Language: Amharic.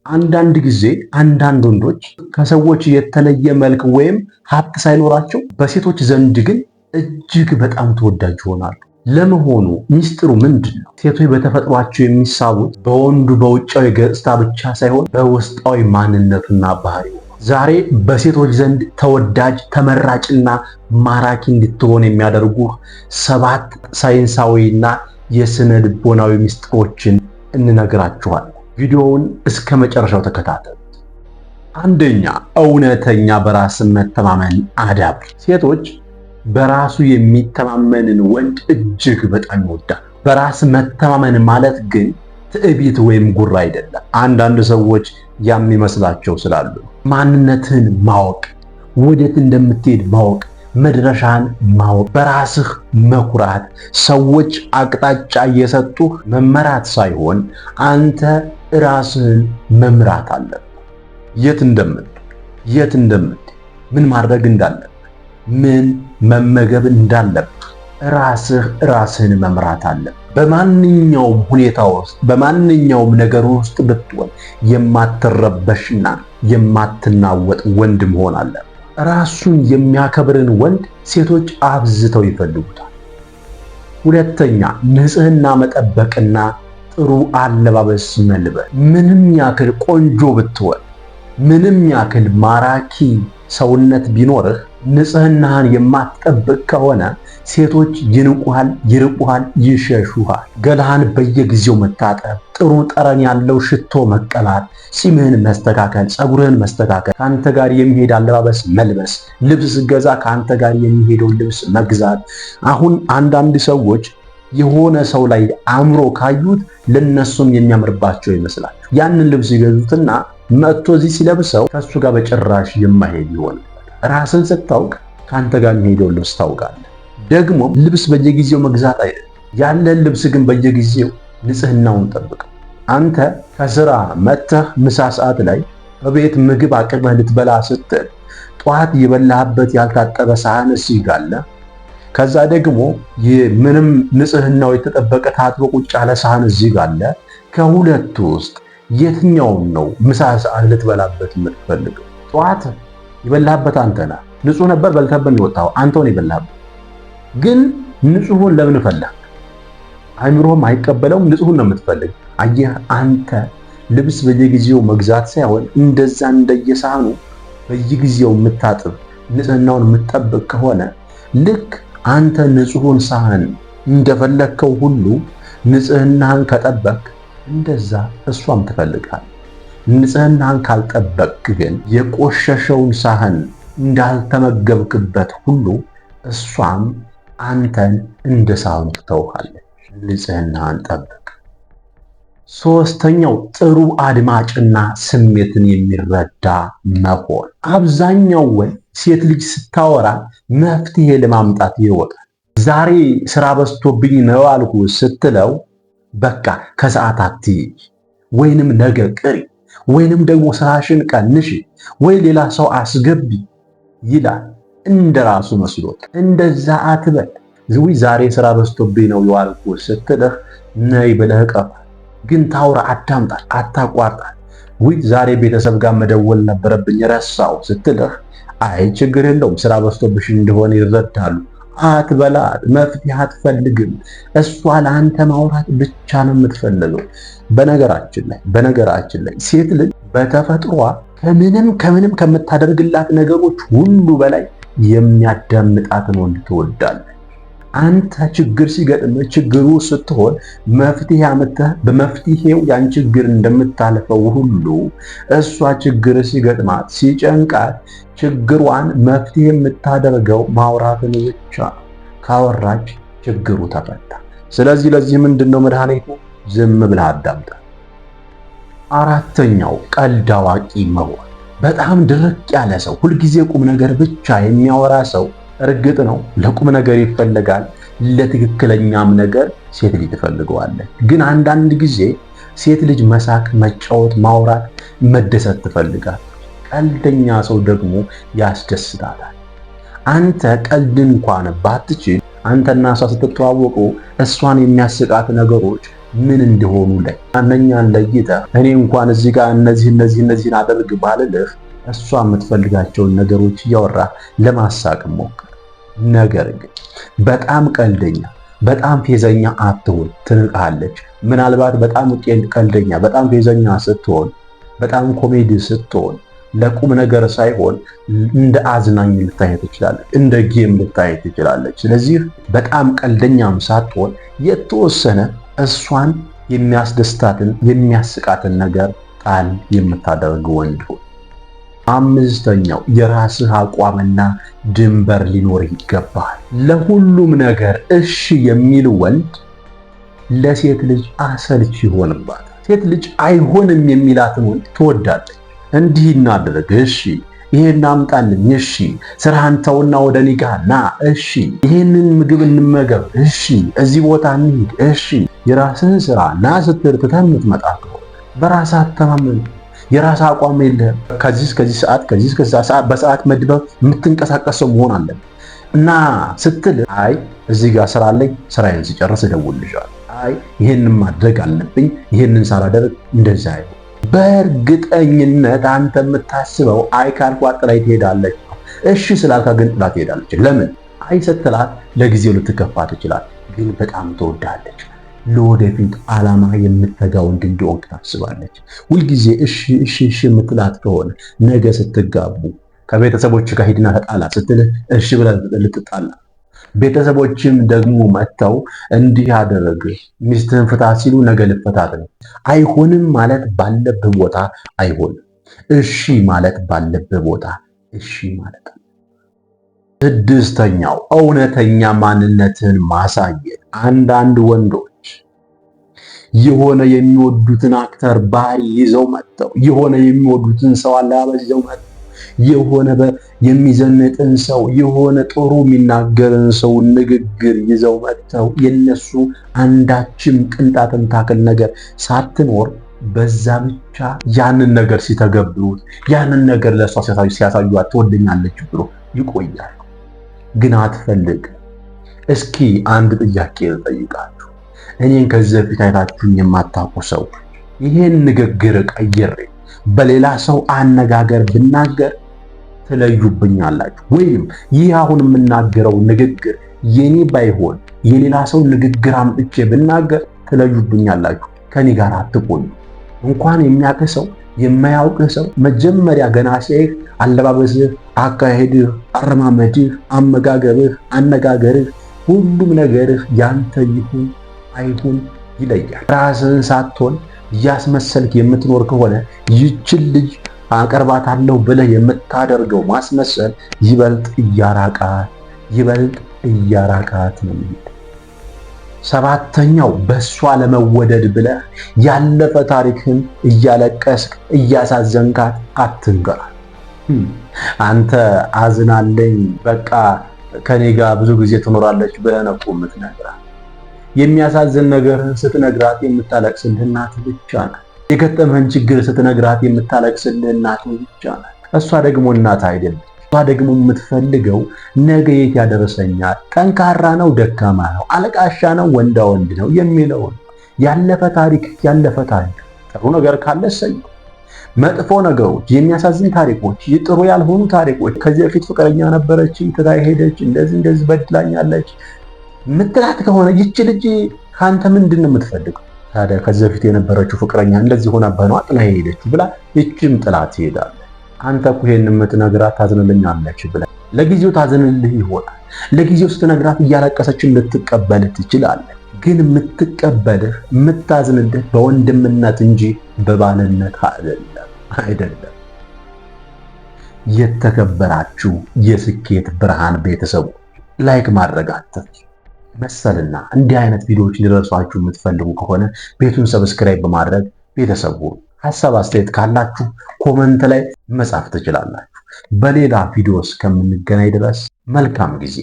አንዳንድ ጊዜ አንዳንድ ወንዶች ከሰዎች የተለየ መልክ ወይም ሀብት ሳይኖራቸው በሴቶች ዘንድ ግን እጅግ በጣም ተወዳጅ ይሆናሉ። ለመሆኑ ሚስጥሩ ምንድን ነው? ሴቶች በተፈጥሯቸው የሚሳቡት በወንዱ በውጫዊ ገጽታ ብቻ ሳይሆን በውስጣዊ ማንነቱና ባህሪው። ዛሬ በሴቶች ዘንድ ተወዳጅ ተመራጭና ማራኪ እንድትሆን የሚያደርጉ 7 ሳይንሳዊና የስነ ልቦናዊ ሚስጥሮችን እንነግራችኋለን። ቪዲዮውን እስከ መጨረሻው ተከታተሉት። አንደኛ፣ እውነተኛ በራስ መተማመን አዳብር። ሴቶች በራሱ የሚተማመንን ወንድ እጅግ በጣም ይወዳል። በራስ መተማመን ማለት ግን ትዕቢት ወይም ጉራ አይደለም። አንዳንድ ሰዎች ያም ይመስላቸው ስላሉ ማንነትን ማወቅ፣ ወዴት እንደምትሄድ ማወቅ፣ መድረሻን ማወቅ፣ በራስህ መኩራት፣ ሰዎች አቅጣጫ እየሰጡህ መመራት ሳይሆን አንተ ራስህን መምራት አለብህ። የት እንደምትሄድ፣ ምን ማድረግ እንዳለብህ፣ ምን መመገብ እንዳለብህ ራስህን መምራት አለብህ። በማንኛውም ሁኔታ ውስጥ በማንኛውም ነገር ውስጥ ብትሆን የማትረበሽና የማትናወጥ ወንድ መሆን አለብህ። ራሱን የሚያከብርን ወንድ ሴቶች አብዝተው ይፈልጉታል። ሁለተኛ፣ ንጽህና መጠበቅና ጥሩ አለባበስ መልበስ። ምንም ያክል ቆንጆ ብትሆን፣ ምንም ያክል ማራኪ ሰውነት ቢኖርህ ንጽህናህን የማትጠብቅ ከሆነ ሴቶች ይንቁሃል፣ ይርቁሃል፣ ይሸሹሃል። ገላህን በየጊዜው መታጠብ፣ ጥሩ ጠረን ያለው ሽቶ መቀባት፣ ፂምህን መስተካከል፣ ፀጉርህን መስተካከል፣ ከአንተ ጋር የሚሄድ አለባበስ መልበስ፣ ልብስ ገዛ ከአንተ ጋር የሚሄደው ልብስ መግዛት። አሁን አንዳንድ ሰዎች የሆነ ሰው ላይ አምሮ ካዩት ለነሱም የሚያምርባቸው ይመስላል። ያንን ልብስ ይገዙትና መጥቶ እዚህ ሲለብሰው ከሱ ጋር በጭራሽ የማይሄድ ይሆናል። ራስን ስታውቅ ከአንተ ጋር የሚሄደው ልብስ ታውቃለህ። ደግሞ ልብስ በየጊዜው መግዛት አይደለም፣ ያለን ልብስ ግን በየጊዜው ንጽህናውን ጠብቀው። አንተ ከስራ መጥተህ ምሳ ሰዓት ላይ በቤት ምግብ አቅርበህ ልትበላ ስትል ጠዋት የበላህበት ያልታጠበ ሳህን እዚህ ጋር አለ። ከዛ ደግሞ ምንም ንጽህናው የተጠበቀ ታጥቦ ቁጭ ያለ ሳህን እዚህ ጋር አለ። ከሁለቱ ውስጥ የትኛውን ነው ምሳ ሰዓት ልትበላበት የምትፈልገው? ጠዋት የበላህበት አንተ ነህ። ንጹህ ነበር፣ በልተህበት ነው የወጣኸው። አንተው ነው የበላህበት። ግን ንጹሁን ለምን ፈለግ? አይምሮህም አይቀበለውም። ንጹሁን ነው የምትፈልግ። አየህ፣ አንተ ልብስ በየጊዜው መግዛት ሳይሆን እንደዛ እንደየሳህኑ በየጊዜው የምታጥብ ንጽህናውን የምትጠብቅ ከሆነ ልክ አንተ ንጹሁን ሳህን እንደፈለግከው ሁሉ ንጽህናህን ከጠበቅ እንደዛ እሷም ትፈልጋለች። ንጽህናህን ካልጠበቅ ግን የቆሸሸውን ሳህን እንዳልተመገብክበት ሁሉ እሷም አንተን እንደ ሳህኑ ትተውሃለች። ንጽህናህን ጠብቅ። ሶስተኛው፣ ጥሩ አድማጭና ስሜትን የሚረዳ መሆን። አብዛኛው ወንድ ሴት ልጅ ስታወራ መፍትሄ ለማምጣት ይሮጣል። ዛሬ ስራ በዝቶብኝ ነው አልኩ ስትለው በቃ ከሰዓት አትሂጂ፣ ወይንም ነገ ቅሪ፣ ወይንም ደግሞ ስራሽን ቀንሽ፣ ወይ ሌላ ሰው አስገቢ ይላል። እንደራሱ መስሎት። እንደዛ አትበል። ዛሬ ስራ በዝቶብኝ ነው የዋልኩ ስትልህ ነይ ብለህ ቀፍ። ግን ታውራ፣ አዳምጣት፣ አታቋርጣት። ዛሬ ቤተሰብ ጋር መደወል ነበረብኝ ረሳው ስትልህ አይ ችግር የለውም ስራ በዝቶብሽ እንደሆነ ይረዳሉ አትበላት። መፍትሄ አትፈልግም። እሷ ለአንተ ማውራት ብቻ ነው የምትፈልገው። በነገራችን ላይ ሴት ልጅ በተፈጥሯ ከምንም ከምታደርግላት ነገሮች ሁሉ በላይ የሚያዳምጣትን ወንድ ትወዳለች። አንተ ችግር ሲገጥምህ ችግሩ ስትሆን መፍትሄ አመጣህ በመፍትሄው ያን ችግር እንደምታልፈው ሁሉ እሷ ችግር ሲገጥማት ሲጨንቃት ችግሯን መፍትሄ የምታደርገው ማውራትን ብቻ። ካወራች ችግሩ ተፈታ። ስለዚህ ለዚህ ምንድነው መድኃኒቱ? ዝም ብለህ አዳምጣ። አራተኛው፣ ቀልድ አዋቂ መሆን። በጣም ድርቅ ያለ ሰው፣ ሁልጊዜ ቁም ነገር ብቻ የሚያወራ ሰው እርግጥ ነው ለቁም ነገር ይፈልጋል፣ ለትክክለኛም ነገር ሴት ልጅ ትፈልገዋለች። ግን አንዳንድ ጊዜ ሴት ልጅ መሳቅ፣ መጫወት፣ ማውራት፣ መደሰት ትፈልጋል። ቀልደኛ ሰው ደግሞ ያስደስታታል። አንተ ቀልድ እንኳን ባትችል አንተና እሷ ስትተዋወቁ እሷን የሚያስቃት ነገሮች ምን እንደሆኑ ላይ እነኛን ለይተህ እኔ እንኳን እዚህ ጋር እነዚህን አደርግ ባልልህ እሷ የምትፈልጋቸውን ነገሮች እያወራ ለማሳቅ ሞክር። ነገር ግን በጣም ቀልደኛ በጣም ፌዘኛ አትሆን፣ ትንቃለች። ምናልባት በጣም ቀልደኛ በጣም ፌዘኛ ስትሆን በጣም ኮሜዲ ስትሆን ለቁም ነገር ሳይሆን እንደ አዝናኝ ልታይ ትችላለች፣ እንደ ጌም ልታይ ትችላለች። ስለዚህ በጣም ቀልደኛም ሳትሆን የተወሰነ እሷን የሚያስደስታትን የሚያስቃትን ነገር ጣል የምታደርግ ወንድ ሁን። አምስተኛው የራስህ አቋምና ድንበር ሊኖር ይገባል። ለሁሉም ነገር እሺ የሚል ወንድ ለሴት ልጅ አሰልች ይሆንባታል። ሴት ልጅ አይሆንም የሚላትን ወንድ ትወዳለች። እንዲህ እናድርግ፣ እሺ፣ ይሄን አምጣልኝ፣ እሺ፣ ስራህን ተውና ወደ እኔ ጋር ና፣ እሺ፣ ይሄንን ምግብ እንመገብ፣ እሺ፣ እዚህ ቦታ እንሂድ፣ እሺ። የራስህን ስራ ና ስትል ትተህ የምትመጣ ከሆነ በራስህ አተማመን የራስህ አቋም የለህም። ከዚህ እስከዚህ ሰዓት ከዚህ እስከዛ ሰዓት በሰዓት መድበህ የምትንቀሳቀሰው መሆን አለበት እና ስትል አይ እዚህ ጋር ስራ አለኝ ስራዬን ሲጨርስ እደውልልሻለሁ፣ አይ ይሄንን ማድረግ አለብኝ ይሄንን ሳላደርግ እንደዛ አይሆን። በእርግጠኝነት አንተ የምታስበው አይ ካልኳት ጥላኝ ትሄዳለች፣ እሺ ስላልካ ግን ጥላት ትሄዳለች። ለምን? አይ ስትላት ለጊዜው ልትከፋ ትችላለች፣ ግን በጣም ትወዳለች። ለወደፊት ዓላማ የምትተጋ ወንድ እንዲሆን ታስባለች። ሁልጊዜ እሺ እሺ እሺ የምትላት ከሆነ ነገ ስትጋቡ ከቤተሰቦች ጋር ሂድና ተጣላ ስትልህ እሺ ብለህ ልትጣላ፣ ቤተሰቦችም ደግሞ መጥተው እንዲህ አደረግ ሚስትህን ፍታ ሲሉ ነገ ልፈታት ነው። አይሆንም ማለት ባለብህ ቦታ አይሆንም፣ እሺ ማለት ባለብህ ቦታ እሺ ማለት ነው። ስድስተኛው እውነተኛ ማንነትን ማሳየት። አንዳንድ ወንዶች የሆነ የሚወዱትን አክተር ባህሪ ይዘው መጥተው የሆነ የሚወዱትን ሰው አለባበስ ይዘው መጥተው የሆነ የሚዘንጥን ሰው የሆነ ጥሩ የሚናገርን ሰው ንግግር ይዘው መጥተው የነሱ አንዳችም ቅንጣትን ታክል ነገር ሳትኖር በዛ ብቻ ያንን ነገር ሲተገብሩት ያንን ነገር ለሷ ሲያሳዩት ትወደኛለች ብሎ ይቆያል። ግን አትፈልግ። እስኪ አንድ ጥያቄ ልጠይቃችሁ። እኔን ከዚህ በፊት አይታችሁኝ የማታውቁ ሰው ይሄን ንግግር ቀይሬ በሌላ ሰው አነጋገር ብናገር ትለዩብኛላችሁ? ወይም ይህ አሁን የምናገረው ንግግር የኔ ባይሆን የሌላ ሰው ንግግር አምጥቼ ብናገር ትለዩብኛላችሁ? ከኔ ጋር አትቆዩ። እንኳን የሚያውቅ ሰው የማያውቅህ ሰው መጀመሪያ ገና ሲያይህ አለባበስህ፣ አካሄድህ፣ አረማመድህ፣ አመጋገብህ፣ አነጋገርህ፣ ሁሉም ነገርህ ያንተ ይሁን አይሁን ይለያል። ራስህን ሳትሆን እያስመሰልክ የምትኖር ከሆነ ይችን ልጅ አቀርባታለሁ ብለህ የምታደርገው ማስመሰል ይበልጥ እያራቃት ነው። ሰባተኛው በሷ ለመወደድ ብለህ ያለፈ ታሪክን እያለቀስክ እያሳዘንካት አትንገራት። አንተ አዝናለኝ በቃ ከኔ ጋር ብዙ ጊዜ ትኖራለች ብለህ ነው የምትነግራት። የሚያሳዝን ነገርህን ስትነግራት የምታለቅስልህ እናትህ ብቻ ናት። የገጠመህን ችግር ስትነግራት የምታለቅስልህ እናትህ ብቻ ናት። እሷ ደግሞ እናት አይደለም። እሷ ደግሞ የምትፈልገው ነገ የት ያደርሰኛል፣ ጠንካራ ነው ደካማ ነው፣ አለቃሻ ነው ወንዳ ወንድ ነው የሚለውን ያለፈ ታሪክ ጥሩ ነገር ካለ እሰየው። መጥፎ ነገሮች፣ የሚያሳዝን ታሪኮች፣ ጥሩ ያልሆኑ ታሪኮች፣ ከዚህ በፊት ፍቅረኛ ነበረችኝ ትታይ ሄደች፣ እንደዚህ በድላኛለች ምትላት ከሆነ ይቺ ልጅ ካንተ ምንድን ነው የምትፈልገው? ታዲያ ከዚህ በፊት የነበረችው ፍቅረኛ እንደዚህ ሆናብህ ነው ጥላ ሄደችው ብላ ይቺም ጥላት ትሄዳለች። አንተ እኮ ይሄን የምትነግራት ታዝንልኛለች ብለህ ለጊዜው ታዝንልህ ይሆናል። ለጊዜው ስትነግራት እያለቀሰችን ልትቀበል ትችላለህ። ግን የምትቀበልህ የምታዝንልህ በወንድምነት እንጂ በባልነት አይደለም። የተከበራችሁ የስኬት ብርሃን ቤተሰቦች ላይክ ማድረግ አትርሱ። መሰልና እንዲህ አይነት ቪዲዮዎች እንዲደርሷችሁ የምትፈልጉ ከሆነ ቤቱን ሰብስክራይብ በማድረግ ቤተሰቡ ሐሳብ አስተያየት ካላችሁ ኮመንት ላይ መጻፍ ትችላላችሁ። በሌላ ቪዲዮ እስከምንገናኝ ድረስ መልካም ጊዜ